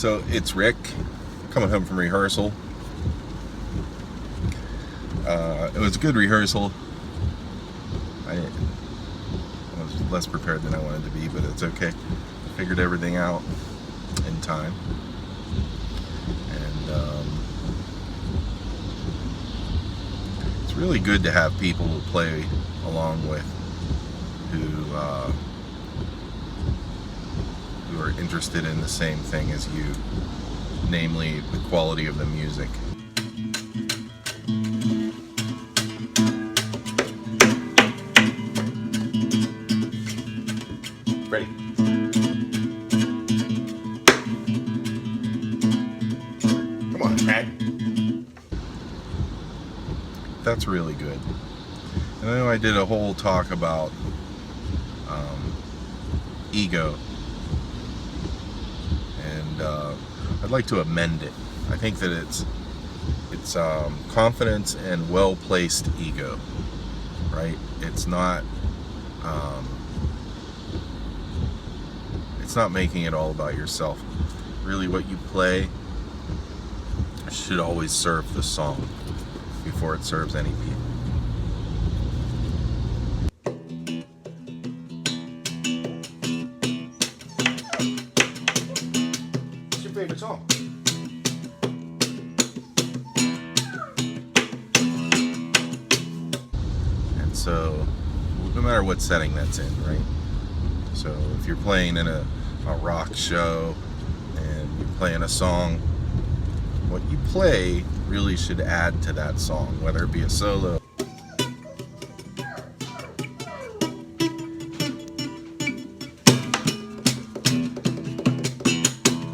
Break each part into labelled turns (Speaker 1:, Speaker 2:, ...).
Speaker 1: So it's Rick coming home from rehearsal. It was a good rehearsal. I was less prepared than I wanted to be, but it's okay. Figured everything out in time. And it's really good to have people to play along with who are interested in the same thing as you, namely the quality of the music. Ready? Come on, Pat. That's really good. And I know I did a whole talk about ego, and I'd like to amend it. I think that it's confidence and well-placed ego, right? It's not making it all about yourself. Really, what you play should always serve the song before it serves any beat. What's your favorite song? And so, no matter what setting that's in, right? So if you're playing in a rock show and you're playing a song, what you play really should add to that song, whether it be a solo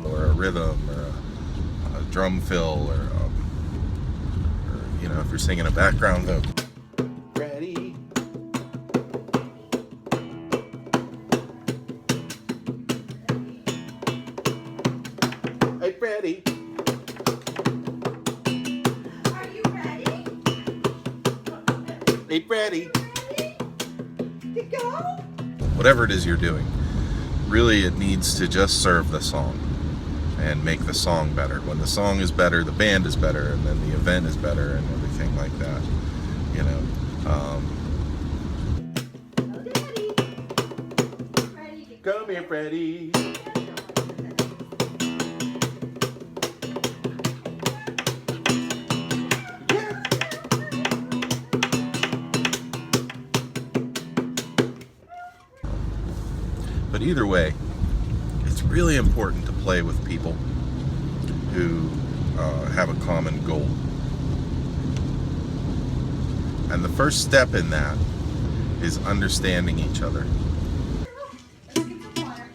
Speaker 1: or a rhythm or a drum fill or you know, if you're singing a background vocal. Ready? Hey, Freddie.
Speaker 2: Are you ready?
Speaker 1: Hey, Freddie.
Speaker 2: Ready to go?
Speaker 1: Whatever it is you're doing, really it needs to just serve the song and make the song better. When the song is better, the band is better, and then the event is better, and everything like that. You know.
Speaker 2: Go, Daddy. Ready to go.
Speaker 1: Come here, Freddie. But either way, it's really important to play with people who have a common goal. And the first step in that is understanding each other.
Speaker 2: Let's get some water.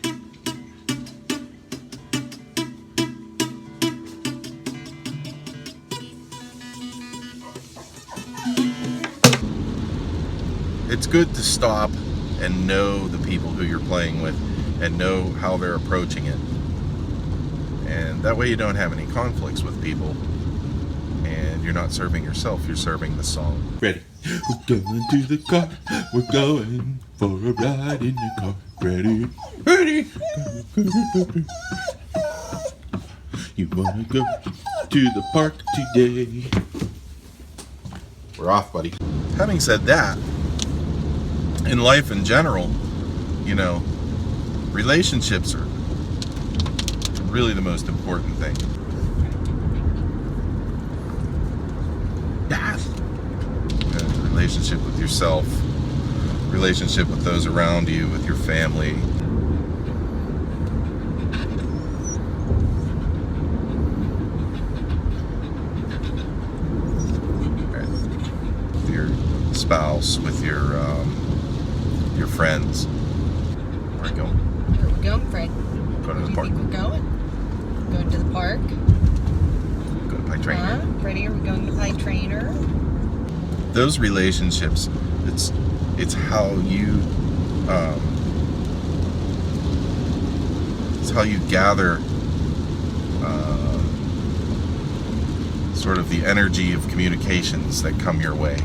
Speaker 1: It's good to stop and know the people who you're playing with and know how they're approaching it. And that way you don't have any conflicts with people and you're not serving yourself, you're serving the song.
Speaker 3: Ready? We're going to the car. We're going for a ride in the car. Ready? Ready? You wanna go to the park today?
Speaker 1: We're off, buddy. Having said that, in life in general, you know, relationships are really the most important thing. Yes. Relationship with yourself, relationship with those around you, with your family. With your spouse, with your friends. Where are you going?
Speaker 4: Where are we going, Fred?
Speaker 1: Go to
Speaker 4: Where
Speaker 1: the
Speaker 4: do you
Speaker 1: park.
Speaker 4: think we're going? Going to the park?
Speaker 1: Go to Pie Trainer.
Speaker 4: Freddie, are we going to Pie Trainer?
Speaker 1: Those relationships, it's how you gather sort of the energy of communications that come your way.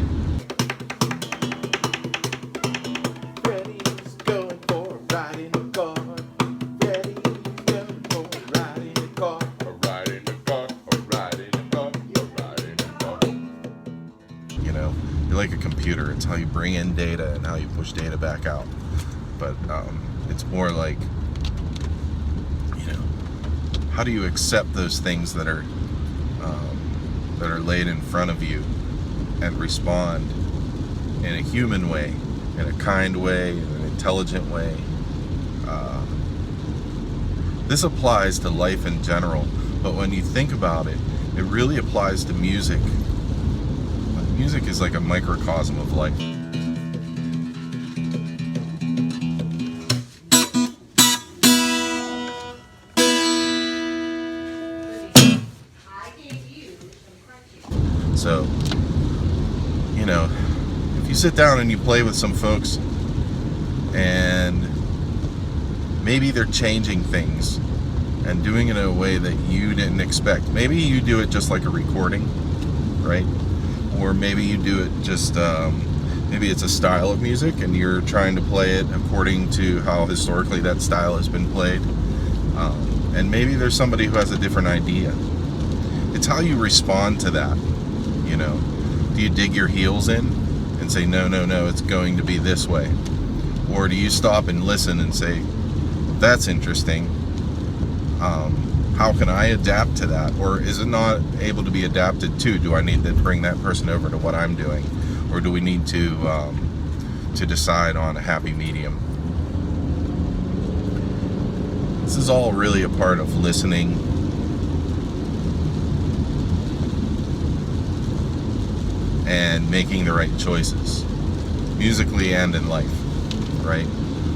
Speaker 3: Freddy's going for a ride in the car. Freddy's going for a ride in the car.
Speaker 1: computer. It's how you bring in data and how you push data back out. But it's more like, how do you accept those things that are laid in front of you and respond in a human way, in a kind way, in an intelligent way. This applies to life in general, but when you think about it, it really applies to music. Music is like a microcosm of life.
Speaker 2: I gave you some crunchy.
Speaker 1: So, if you sit down and you play with some folks and maybe they're changing things and doing it in a way that you didn't expect. Maybe you do it just like a recording, right? Or maybe you do it just, maybe it's a style of music and you're trying to play it according to how historically that style has been played. And maybe there's somebody who has a different idea. It's how you respond to that, Do you dig your heels in and say, no, it's going to be this way? Or do you stop and listen and say, that's interesting. How can I adapt to that? Or is it not able to be adapted to? Do I need to bring that person over to what I'm doing? Or do we need to decide on a happy medium? This is all really a part of listening and making the right choices, musically and in life, right?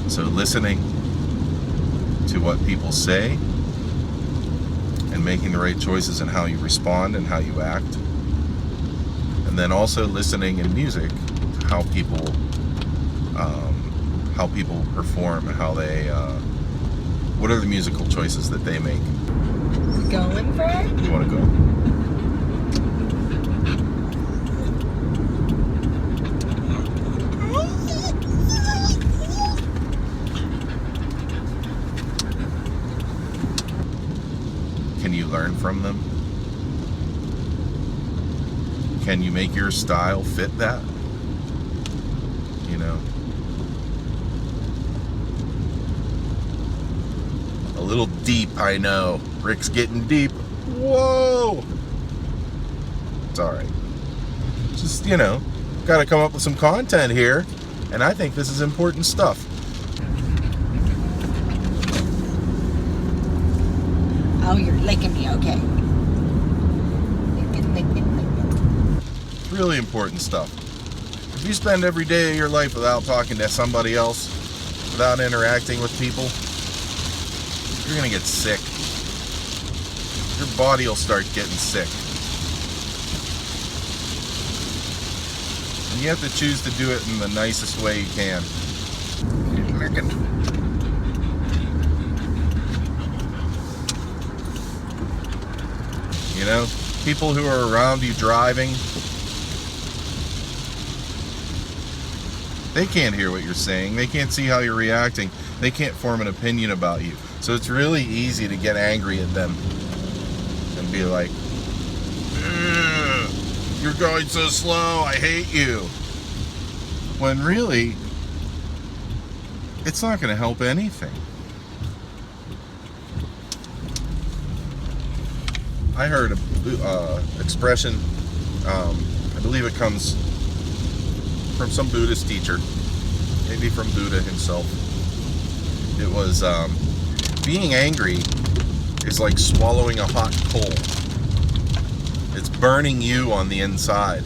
Speaker 1: So listening to what people say and making the right choices in how you respond and how you act. And then also listening in music to how people perform and how they what are the musical choices that they make.
Speaker 4: Going, Fred?
Speaker 1: You want to go? Can you learn from them? Can you make your style fit that? A little deep, I know. Rick's getting deep. Whoa! It's alright. Just, gotta come up with some content here. And I think this is important stuff.
Speaker 4: Oh, you're licking me, okay. Licking.
Speaker 1: It's really important stuff. If you spend every day of your life without talking to somebody else, without interacting with people, you're gonna get sick. Your body will start getting sick. And you have to choose to do it in the nicest way you can. People who are around you driving, they can't hear what you're saying. They can't see how you're reacting. They can't form an opinion about you. So it's really easy to get angry at them and be like, you're going so slow, I hate you. When really, it's not going to help anything. I heard an expression, I believe it comes from some Buddhist teacher, maybe from Buddha himself. It was, being angry is like swallowing a hot coal. It's burning you on the inside,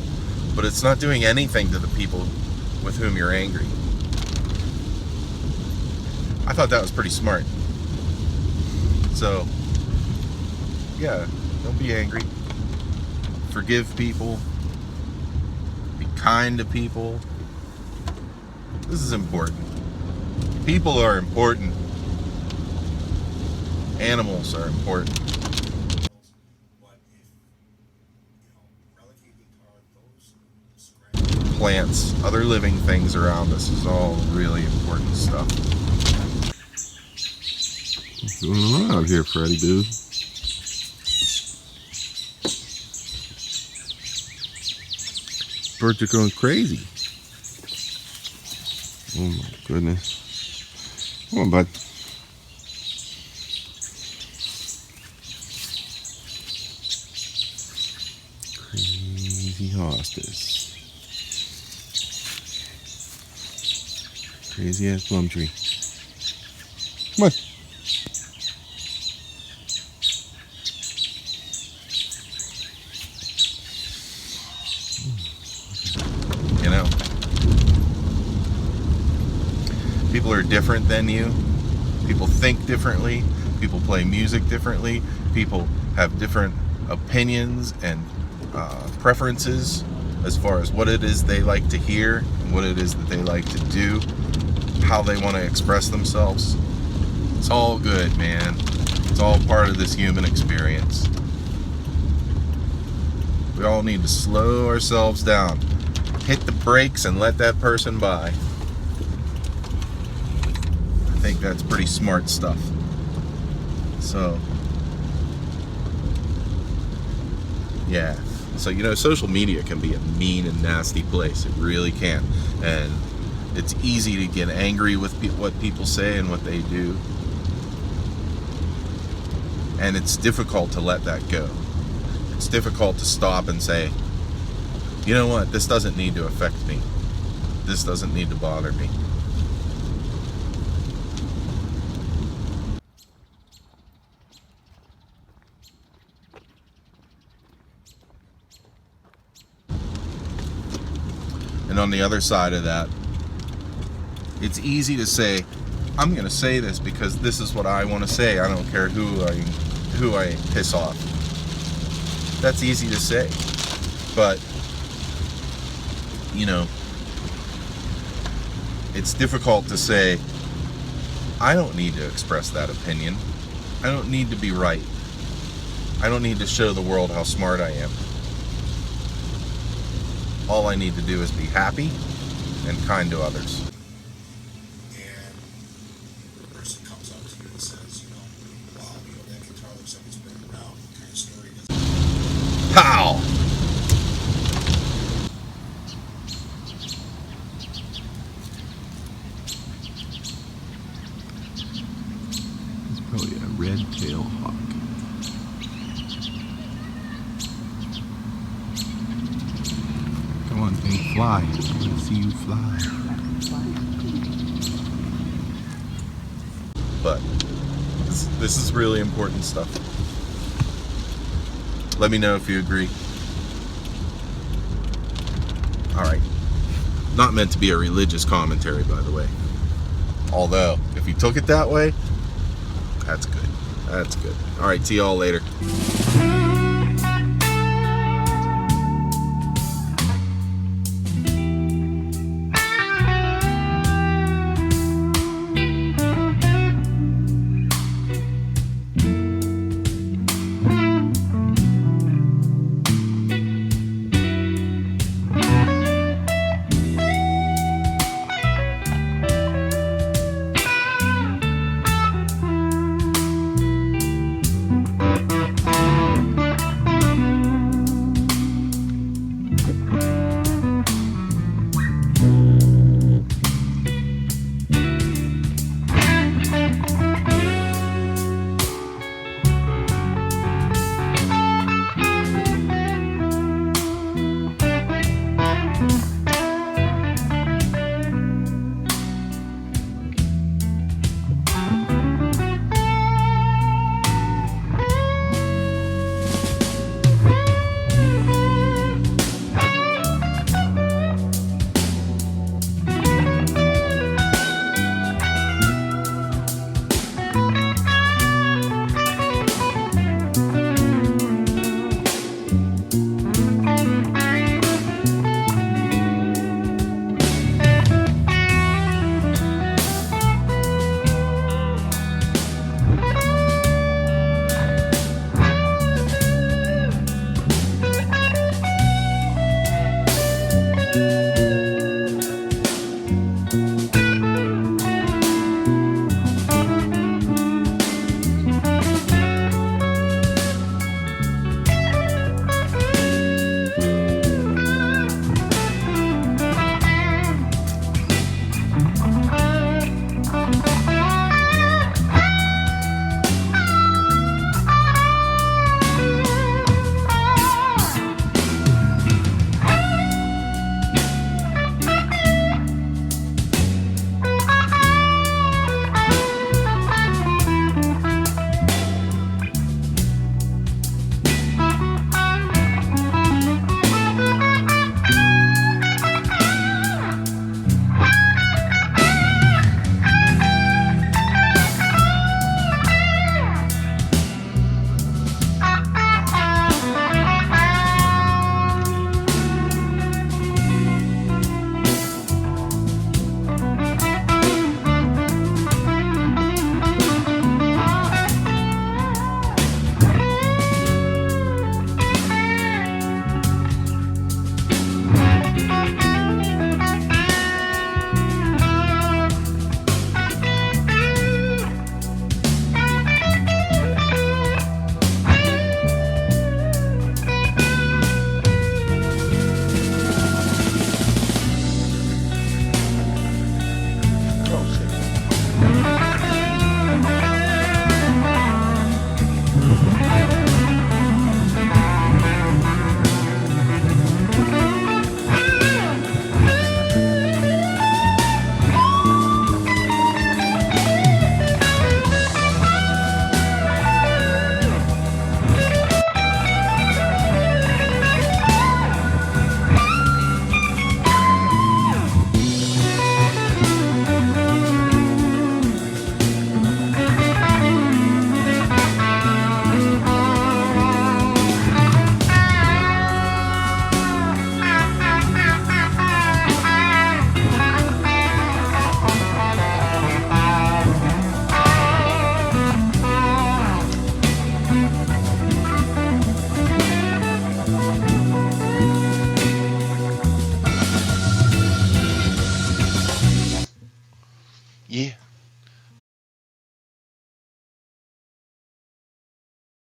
Speaker 1: but it's not doing anything to the people with whom you're angry. I thought that was pretty smart. So, yeah, don't be angry. Forgive people. Be kind to people. This is important. People are important. Animals are important. Plants, other living things around us is all really important stuff. What's going on out here, Freddy Boo? Birds are going crazy.
Speaker 3: Oh my goodness. Come on, bud. Crazy hostas. Crazy ass plum tree. Come on.
Speaker 1: You know, people are different than you. People think differently. People play music differently. People have different opinions and preferences as far as what it is they like to hear, and what it is that they like to do, how they want to express themselves. It's all good, man. It's all part of this human experience. We all need to slow ourselves down. Hit the brakes and let that person by. I think that's pretty smart stuff. So, yeah. So, you know, social media can be a mean and nasty place. It really can. And it's easy to get angry with what people say and what they do. And it's difficult to let that go. It's difficult to stop and say, you know what, this doesn't need to affect me. This doesn't need to bother me. And on the other side of that, it's easy to say, I'm going to say this because this is what I want to say. I don't care who I piss off. That's easy to say. But, you know, it's difficult to say, I don't need to express that opinion. I don't need to be right. I don't need to show the world how smart I am. All I need to do is be happy and kind to others.
Speaker 5: And the person comes up to you and says, you know, wow, you know, that guitar looks like it's been around. What kind of story does it?
Speaker 1: Pow!
Speaker 3: It's probably a red-tailed hawk. Come on, thing, fly. I want to see you fly.
Speaker 1: But this is really important stuff. Let me know if you agree. Alright. Not meant to be a religious commentary, by the way. Although, if you took it that way, that's good. That's good. Alright, see y'all later.